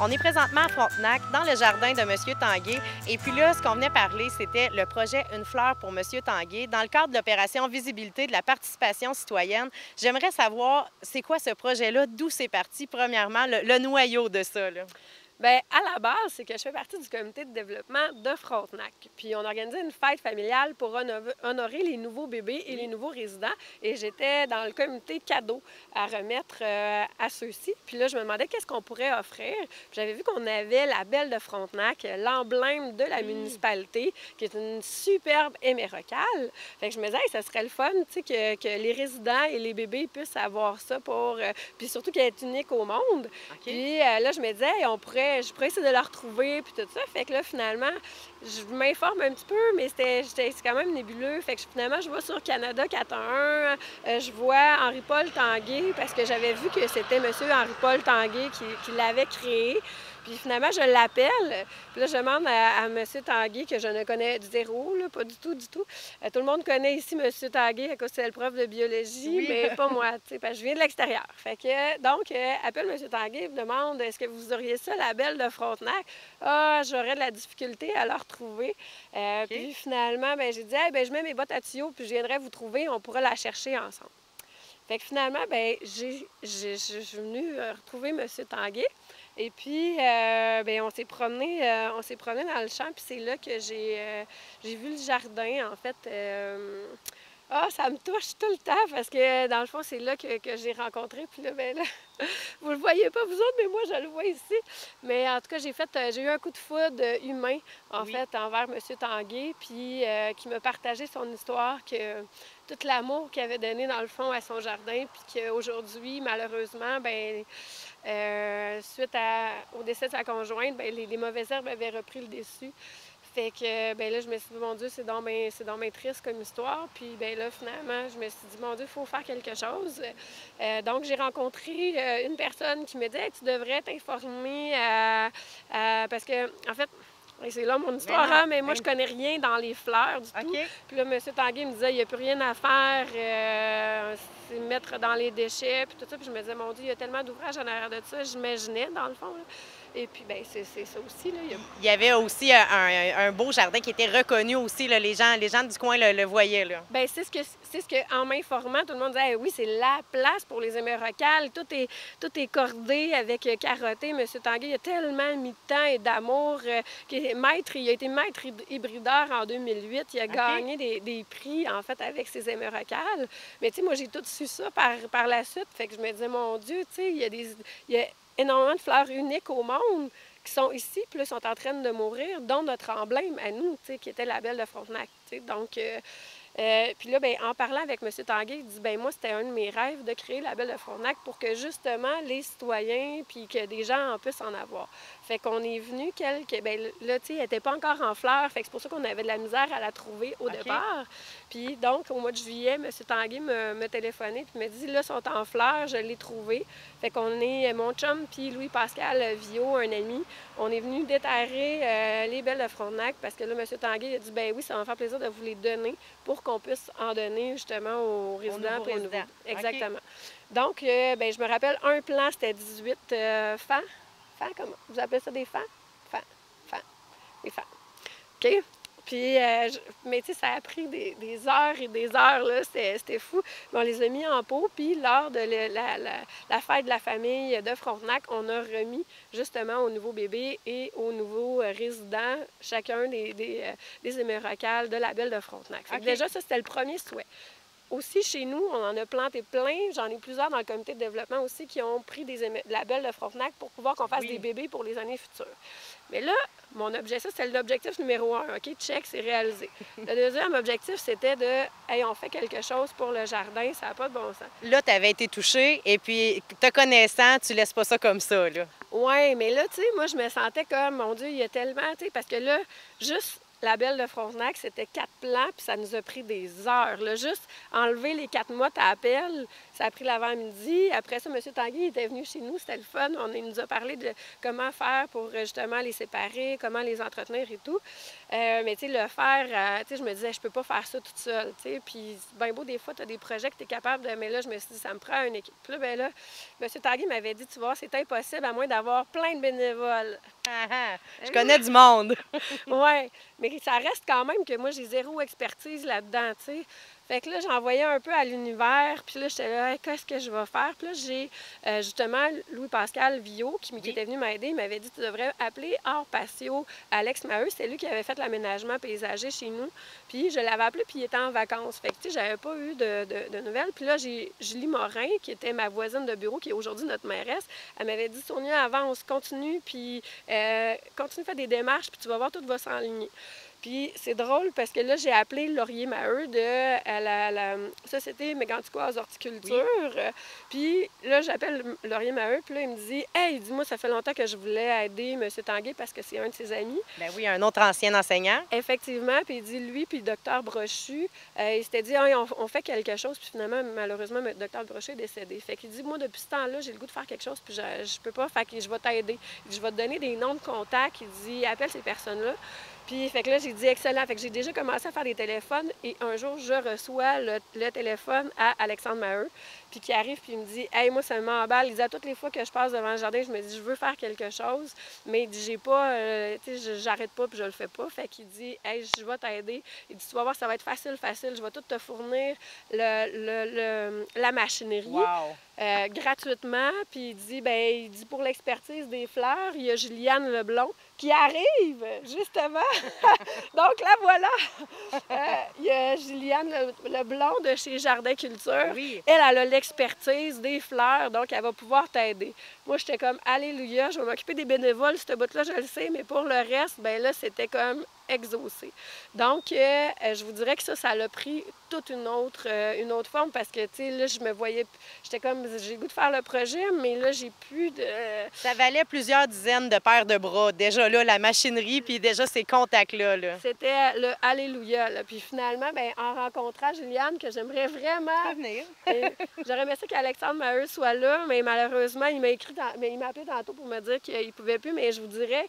On est présentement à Frontenac, dans le jardin de Monsieur Tanguay. Et puis là, ce qu'on venait parler, c'était le projet Une fleur pour Monsieur Tanguay. Dans le cadre de l'opération Visibilité de la participation citoyenne, j'aimerais savoir, c'est quoi ce projet-là? D'où c'est parti, premièrement, le noyau de ça, là? Bien, à la base, c'est que je fais partie du comité de développement de Frontenac. Puis on organisait une fête familiale pour honorer les nouveaux bébés et les nouveaux résidents. Et j'étais dans le comité cadeau à remettre à ceux-ci. Puis là, je me demandais qu'est-ce qu'on pourrait offrir. Puis j'avais vu qu'on avait la belle de Frontenac, l'emblème de la municipalité, qui est une superbe émérocale. Fait que je me disais, hey, ça serait le fun, tu sais, que les résidents et les bébés puissent avoir ça pour... puis surtout qu'elle est unique au monde. OK. Puis là, je me disais, hey, je pourrais essayer de la retrouver, puis tout ça. Fait que là, finalement, je m'informe un petit peu, mais c'est quand même nébuleux. Fait que finalement, je vois sur Canada 411, je vois Henri-Paul Tanguay, parce que j'avais vu que c'était M. Henri-Paul Tanguay qui l'avait créé. Puis finalement, je l'appelle. Puis là, je demande à M. Tanguay, que je ne connais zéro, là, pas du tout, du tout. Tout le monde connaît ici M. Tanguay à cause c'est le prof de biologie, Oui. mais pas moi, tu sais, parce que je viens de l'extérieur. Fait que, donc, appelle M. Tanguay, me demande, est-ce que vous auriez ça, la belle de Frontenac? Ah, j'aurais de la difficulté à la retrouver. Puis finalement, ben, j'ai dit, hey, ben, je mets mes bottes à tuyaux, puis je viendrai vous trouver, on pourra la chercher ensemble. Fait que finalement, ben, je suis venue retrouver M. Tanguay. Et puis, bien, on s'est promené dans le champ, puis c'est là que j'ai vu le jardin, en fait. Ça me touche tout le temps parce que, dans le fond, c'est là que j'ai rencontré. Puis là, bien là, vous le voyez pas, vous autres, mais moi, je le vois ici. Mais en tout cas, j'ai eu un coup de foudre humain, en fait, envers M. Tanguay, puis qui m'a partagé son histoire, que tout l'amour qu'il avait donné, dans le fond, à son jardin, puis qu'aujourd'hui, malheureusement, bien, suite au décès de sa conjointe, bien, les mauvaises herbes avaient repris le dessus. Fait que, ben là, je me suis dit, mon Dieu, c'est donc bien triste comme histoire. Puis, ben là, finalement, je me suis dit, mon Dieu, il faut faire quelque chose. Donc, j'ai rencontré une personne qui me dit, hey, tu devrais t'informer parce que, en fait, c'est là mon histoire, hein, mais moi, je connais rien dans les fleurs du tout. Puis là, M. Tanguay me disait, il n'y a plus rien à faire, c'est mettre dans les déchets, puis tout ça. Puis je me disais, mon Dieu, il y a tellement d'ouvrages en arrière de ça, j'imaginais, dans le fond, là. Et puis, bien, c'est ça aussi, là. Il y avait aussi un beau jardin qui était reconnu aussi, là, les gens du coin le voyaient, là. Bien, c'est ce que, en m'informant, tout le monde disait, hey, oui, c'est la place pour les émerocales. Tout est cordé avec carotté. M. Tanguay a tellement mis de temps et d'amour. Il a été maître hybrideur en 2008. Il a gagné des prix, en fait, avec ses émerocales. Mais, tu sais, moi, j'ai tout su ça par la suite. Fait que je me disais, mon Dieu, tu sais, il y a énormément de fleurs uniques au monde qui sont ici, puis là, sont en train de mourir, dont notre emblème à nous, tu sais, qui était la belle de Frontenac. Tu sais. Donc, puis là, bien, en parlant avec M. Tanguay, il dit, bien, moi, c'était un de mes rêves de créer la belle de Frontenac pour que, justement, les citoyens, puis que des gens en puissent en avoir. Fait qu'on est venu bien, là, tu sais, elle n'était pas encore en fleurs, fait que c'est pour ça qu'on avait de la misère à la trouver au départ. Puis donc, au mois de juillet, M. Tanguay me téléphonait, puis me dit, là, sont en fleurs, je l'ai trouvé. Fait qu'on est, mon chum, puis Louis-Pascal Viau, un ami, on est venu déterrer les belles de Frontenac, parce que là, M. Tanguay a dit, ben oui, ça va me faire plaisir de vous les donner pour qu'on puisse en donner, justement, aux résidents. Exactement. Donc, bien, je me rappelle, un plan, c'était 18 fans. Fans, comment? Vous appelez ça des fans? Fans. Des fans. OK? Puis, mais tu sais, ça a pris des heures et des heures, là, c'était fou. Mais on les a mis en pot, puis lors de la fête de la famille de Frontenac, on a remis justement aux nouveaux bébés et aux nouveaux résidents, chacun des émerocales de la belle de Frontenac. Fait que déjà, ça, c'était le premier souhait. Aussi, chez nous, on en a planté plein. J'en ai plusieurs dans le comité de développement aussi qui ont pris de la belle de Frontenac pour pouvoir qu'on fasse des bébés pour les années futures. Mais là, mon objectif, c'était l'objectif numéro 1. OK, check, c'est réalisé. Le deuxième objectif, c'était hey, on fait quelque chose pour le jardin, ça n'a pas de bon sens. Là, tu avais été touchée, et puis, te connaissant, tu laisses pas ça comme ça, là. Oui, mais là, tu sais, moi, je me sentais comme, mon Dieu, il y a tellement, tu sais, parce que là, juste la belle de Frontenac, c'était 4 plans, puis ça nous a pris des heures. Là, juste enlever les 4 mottes à la pelle, ça a pris l'avant-midi. Après ça, M. Tanguy était venu chez nous, c'était le fun. Il nous a parlé de comment faire pour justement les séparer, comment les entretenir et tout. Mais tu sais, le faire, tu sais, je me disais, je peux pas faire ça toute seule, tu sais. Puis, bien beau, des fois, tu as des projets que tu es capable de. Mais là, je me suis dit, ça me prend une équipe. Puis là, ben là, M. Tanguy m'avait dit, tu vois, c'est impossible à moins d'avoir plein de bénévoles. Je connais du monde. Oui, mais ça reste quand même que moi, j'ai zéro expertise là-dedans, tu sais. Fait que là, j'envoyais un peu à l'univers, puis là, j'étais là, hey, qu'est-ce que je vais faire? Puis là, j'ai justement Louis-Pascal Villot qui était venu m'aider. Il m'avait dit, tu devrais appeler Art Patio Alex Maheu. C'est lui qui avait fait l'aménagement paysager chez nous. Puis je l'avais appelé, puis il était en vacances. Fait que, tu sais, j'avais pas eu de nouvelles. Puis là, j'ai Julie Morin, qui était ma voisine de bureau, qui est aujourd'hui notre mairesse. Elle m'avait dit, Sonia, avance, continue, puis continue de faire des démarches, puis tu vas voir, tout va s'enligner. Puis c'est drôle parce que là, j'ai appelé Laurier Maheu de la Société méganticoise horticulture. Oui. Puis là, j'appelle Laurier Maheu, puis là, il me dit « Hey, dis-moi, ça fait longtemps que je voulais aider M. Tanguay parce que c'est un de ses amis. » Ben oui, un autre ancien enseignant. Effectivement, puis il dit lui, puis le docteur Brochu, il s'était dit hey, on fait quelque chose, puis finalement, malheureusement, le docteur Brochu est décédé. Fait qu'il dit moi, depuis ce temps-là, j'ai le goût de faire quelque chose, puis je peux pas, fait que je vais t'aider. Je vais te donner des noms de contacts. Il dit appelle ces personnes-là. Puis, fait que là, j'ai dit excellent. Fait que j'ai déjà commencé à faire des téléphones et un jour, je reçois le téléphone à Alexandre Maheu, puis qui arrive, puis il me dit hey, moi, ça m'emballe. Il dit à toutes les fois que je passe devant le jardin, je me dis je veux faire quelque chose, mais il dit j'ai pas, tu sais, j'arrête pas, puis je le fais pas. Fait qu'il dit hey, je vais t'aider. Il dit tu vas voir, ça va être facile. Je vais tout te fournir la machinerie. Wow. Gratuitement. Puis il dit pour l'expertise des fleurs, il y a Juliane Leblond qui arrive, justement. Donc là, voilà. Il y a Juliane Leblond de chez Jardin Culture. Oui. Elle a l'expertise des fleurs, donc elle va pouvoir t'aider. Moi, j'étais comme, alléluia, je vais m'occuper des bénévoles, ce bout-là, je le sais, mais pour le reste, ben là, c'était comme exaucé. Donc, je vous dirais que ça l'a pris toute une autre forme parce que, tu sais, là, je me voyais, j'étais comme, j'ai le goût de faire le projet, mais là, j'ai plus de... Ça valait plusieurs dizaines de paires de bras. Déjà là, la machinerie, puis déjà ces contacts-là. Là. C'était le alléluia. Là. Puis finalement, bien, en rencontrant Juliane, que j'aimerais vraiment... venir. J'aurais aimé ça qu'Alexandre Maheu soit là, mais malheureusement, il m'a écrit, mais il m'a appelé tantôt pour me dire qu'il ne pouvait plus, mais je vous dirais...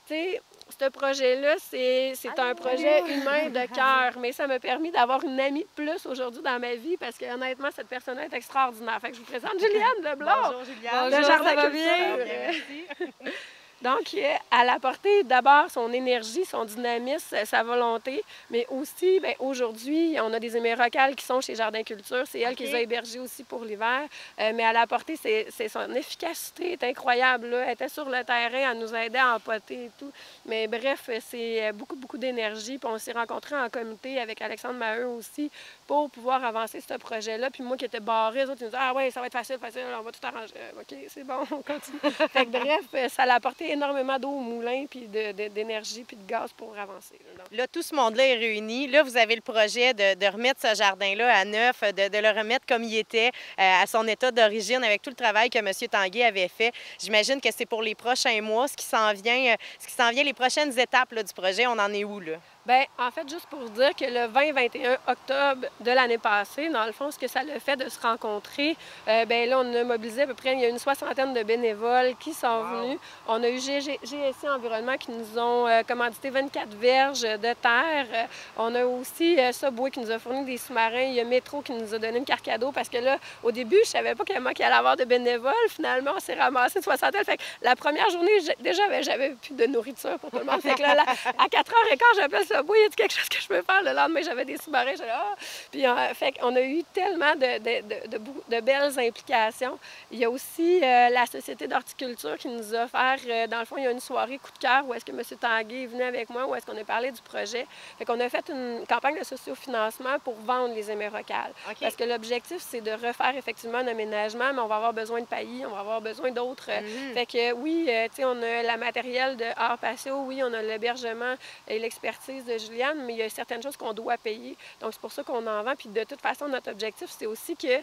Tu sais, ce projet-là, c'est un projet humain de cœur, mais ça m'a permis d'avoir une amie de plus aujourd'hui dans ma vie parce que honnêtement, cette personne-là est extraordinaire. Fait que je vous présente Juliane Leblond. Bonjour Juliane. Le Jardin Culture. Merci. Donc, elle a apporté d'abord son énergie, son dynamisme, sa volonté, mais aussi, bien, aujourd'hui, on a des émérocales qui sont chez Jardin Culture. C'est elle qui les a hébergés aussi pour l'hiver. Mais elle a apporté, son efficacité est incroyable. Là. Elle était sur le terrain, elle nous aidait à empoter et tout. Mais bref, c'est beaucoup, beaucoup d'énergie. Puis on s'est rencontrés en comité avec Alexandre Maheu aussi pour pouvoir avancer ce projet-là. Puis moi qui étais barrée, les autres, ils me disaient « Ah oui, ça va être facile, on va tout arranger. » OK, c'est bon, on continue. Fait que bref, ça l'a apporté énormément d'eau au moulin, puis d'énergie, puis de gaz pour avancer. Là, tout ce monde-là est réuni. Là, vous avez le projet de remettre ce jardin-là à neuf, de le remettre comme il était, à son état d'origine, avec tout le travail que M. Tanguay avait fait. J'imagine que c'est pour les prochains mois, ce qui s'en vient, les prochaines étapes là, du projet. On en est où, là? Bien, en fait, juste pour dire que le 20-21 octobre de l'année passée, dans le fond, ce que ça le fait de se rencontrer, bien là, on a mobilisé à peu près, il y a une 60aine de bénévoles qui sont venus. On a eu GSI Environnement qui nous ont commandité 24 verges de terre. On a aussi Subway qui nous a fourni des sous-marins. Il y a Métro qui nous a donné une carte cadeau parce que là, au début, je savais pas qu'il y allait avoir de bénévoles. Finalement, on s'est ramassé une soixantaine. Fait que la première journée, déjà, j'avais plus de nourriture pour tout le monde. Fait que là, à 4h15, j'appelle Subway, il y a quelque chose que je peux faire. Le lendemain, j'avais des sous-marins. J'étais là, Puis, fait qu'on a eu tellement de belles implications. Il y a aussi la Société d'horticulture qui nous a offert, dans le fond, il y a une soirée coup de cœur où est-ce que M. Tanguay est venu avec moi, où est-ce qu'on a parlé du projet. Fait qu'on a fait une campagne de sociofinancement pour vendre les émérocales. Okay. Parce que l'objectif, c'est de refaire effectivement un aménagement, mais on va avoir besoin de paillis, on va avoir besoin d'autres. Fait que oui, tu sais, on a le matériel de Art Patio, oui, on a l'hébergement et l'expertise de Juliane, mais il y a certaines choses qu'on doit payer. Donc, c'est pour ça qu'on en vend. Puis, de toute façon, notre objectif, c'est aussi que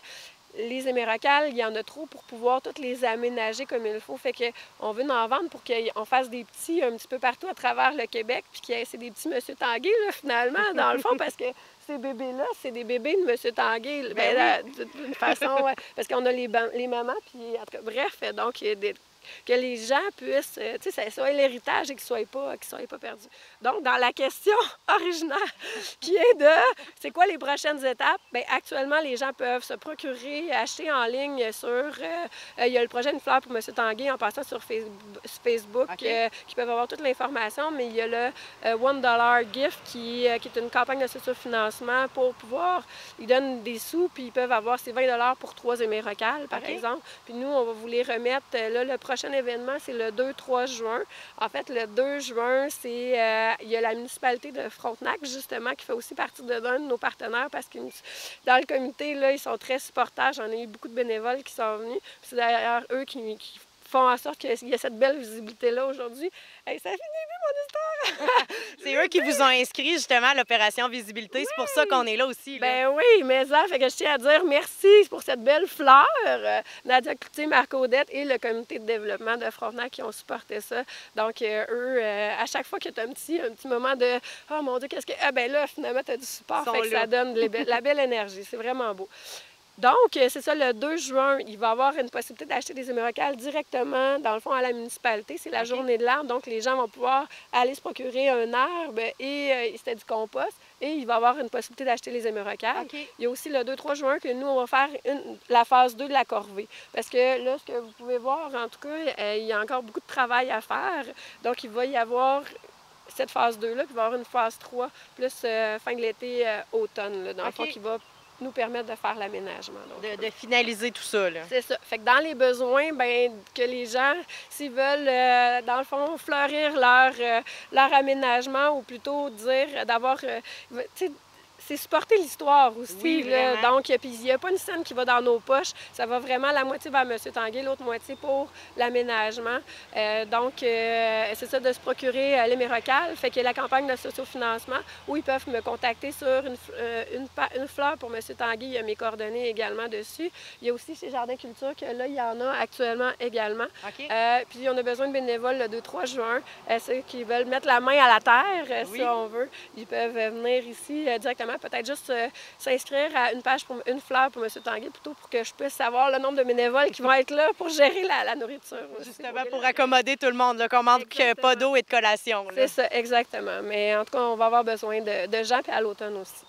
les émerocales, il y en a trop pour pouvoir toutes les aménager comme il faut. Fait qu'on veut en vendre pour qu'on fasse des petits un petit peu partout à travers le Québec, puis c'est des petits Monsieur Tanguay, là, finalement, dans le fond, parce que ces bébés-là, c'est des bébés de Monsieur Tanguay. Ben oui. D'une façon, ouais, parce qu'on a les mamans, puis en tout cas, bref, donc que les gens puissent, tu sais, ça soit l'héritage et qu'ils ne soient pas perdus. Donc, dans la question originale qui est de c'est quoi les prochaines étapes, bien, actuellement, les gens peuvent se procurer, acheter en ligne sur, il y a le projet Une fleur pour M. Tanguay en passant sur Facebook, Okay. qui peuvent avoir toute l'information, mais il y a le $1 Gift qui est une campagne de sociofinancement pour pouvoir, ils donnent des sous, puis ils peuvent avoir ces $20 pour 3 émerocales, par exemple. Puis nous, on va vous les remettre, là, le prochain événement, c'est le 2-3 juin. En fait, le 2 juin, il y a la municipalité de Frontenac, justement, qui fait aussi partie d'un de nos partenaires parce que dans le comité, là, ils sont très supporters. J'en ai eu beaucoup de bénévoles qui sont venus. C'est d'ailleurs eux qui font en sorte qu'il y ait cette belle visibilité-là aujourd'hui. Hey, ça finit plus, mon histoire! C'est eux qui vous ont inscrit justement à l'opération Visibilité. Oui. C'est pour ça qu'on est là aussi. Là. Ben oui, mais ça fait que je tiens à dire merci pour cette belle fleur. Nadia Cloutier, Marc-Odette et le comité de développement de Frontenac qui ont supporté ça. Donc, eux, à chaque fois qu'il y a un petit moment de « Oh mon Dieu, qu'est-ce que... » Ah ben là, finalement, tu as du support, fait que ça donne la belle énergie. C'est vraiment beau. Donc, c'est ça, le 2 juin, il va y avoir une possibilité d'acheter des émerocales directement, dans le fond, à la municipalité. C'est la journée de l'arbre, donc les gens vont pouvoir aller se procurer un arbre et c'était du compost. Et il va y avoir une possibilité d'acheter les émerocales. Il y a aussi le 2-3 juin que nous, on va faire la phase 2 de la corvée. Parce que là, ce que vous pouvez voir, en tout cas, il y a encore beaucoup de travail à faire. Donc, il va y avoir cette phase 2-là, puis il va y avoir une phase 3, plus fin de l'été, automne, là, dans le fond, qui va nous permettre de faire l'aménagement. De finaliser tout ça, là. C'est ça. Fait que dans les besoins, bien, que les gens, s'ils veulent, dans le fond, fleurir leur aménagement, ou plutôt dire d'avoir, tu sais, c'est supporter l'histoire aussi. Oui, là. Donc, il n'y a pas une scène qui va dans nos poches. Ça va vraiment la moitié vers M. Tanguay, l'autre moitié pour l'aménagement. Donc, c'est ça, de se procurer l'émérocal. Fait qu'il y a la campagne de sociofinancement où ils peuvent me contacter sur une fleur pour M. Tanguay. Il y a mes coordonnées également dessus. Il y a aussi chez Jardin Culture que là, il y en a actuellement également. Puis, on a besoin de bénévoles le 2-3 juin. Ceux qui veulent mettre la main à la terre, si on veut, ils peuvent venir ici directement. Peut-être juste s'inscrire à une page pour une fleur pour M. Tanguay, plutôt pour que je puisse savoir le nombre de bénévoles qui vont être là pour gérer la nourriture. Justement, pour accommoder tout le monde, qu'on manque pas d'eau et de collation. C'est ça, exactement. Mais en tout cas, on va avoir besoin de gens, puis à l'automne aussi.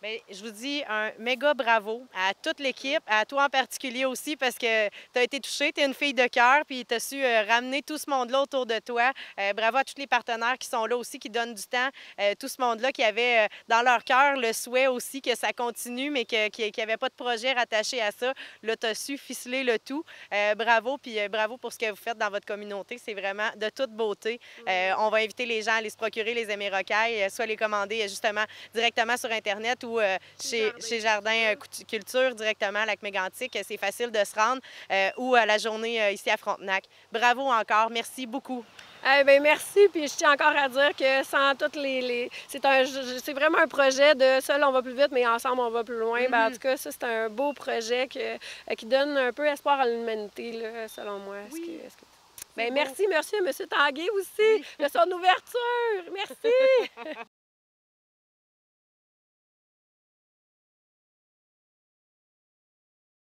Bien, je vous dis un méga bravo à toute l'équipe, à toi en particulier aussi, parce que tu as été touchée, tu es une fille de cœur, puis tu as su ramener tout ce monde-là autour de toi. Bravo à tous les partenaires qui sont là aussi, qui donnent du temps. Tout ce monde-là qui avait dans leur cœur le souhait aussi que ça continue, mais qu'il n'y avait pas de projet rattaché à ça. Là, tu as su ficeler le tout. Bravo, puis bravo pour ce que vous faites dans votre communauté. C'est vraiment de toute beauté. On va inviter les gens à aller se procurer les émérocailles, soit les commander justement directement sur Internet ou chez Jardin Culture, directement à Lac-Mégantic. C'est facile de se rendre, ou à la journée ici à Frontenac. Bravo encore. Merci beaucoup. Eh bien, merci. Puis je tiens encore à dire que sans toutes c'est vraiment un projet de seul on va plus vite, mais ensemble on va plus loin. En tout cas, ça, c'est un beau projet qui donne un peu espoir à l'humanité, là, selon moi. Oui. Bien, merci à M. Tanguay aussi de son ouverture. Merci.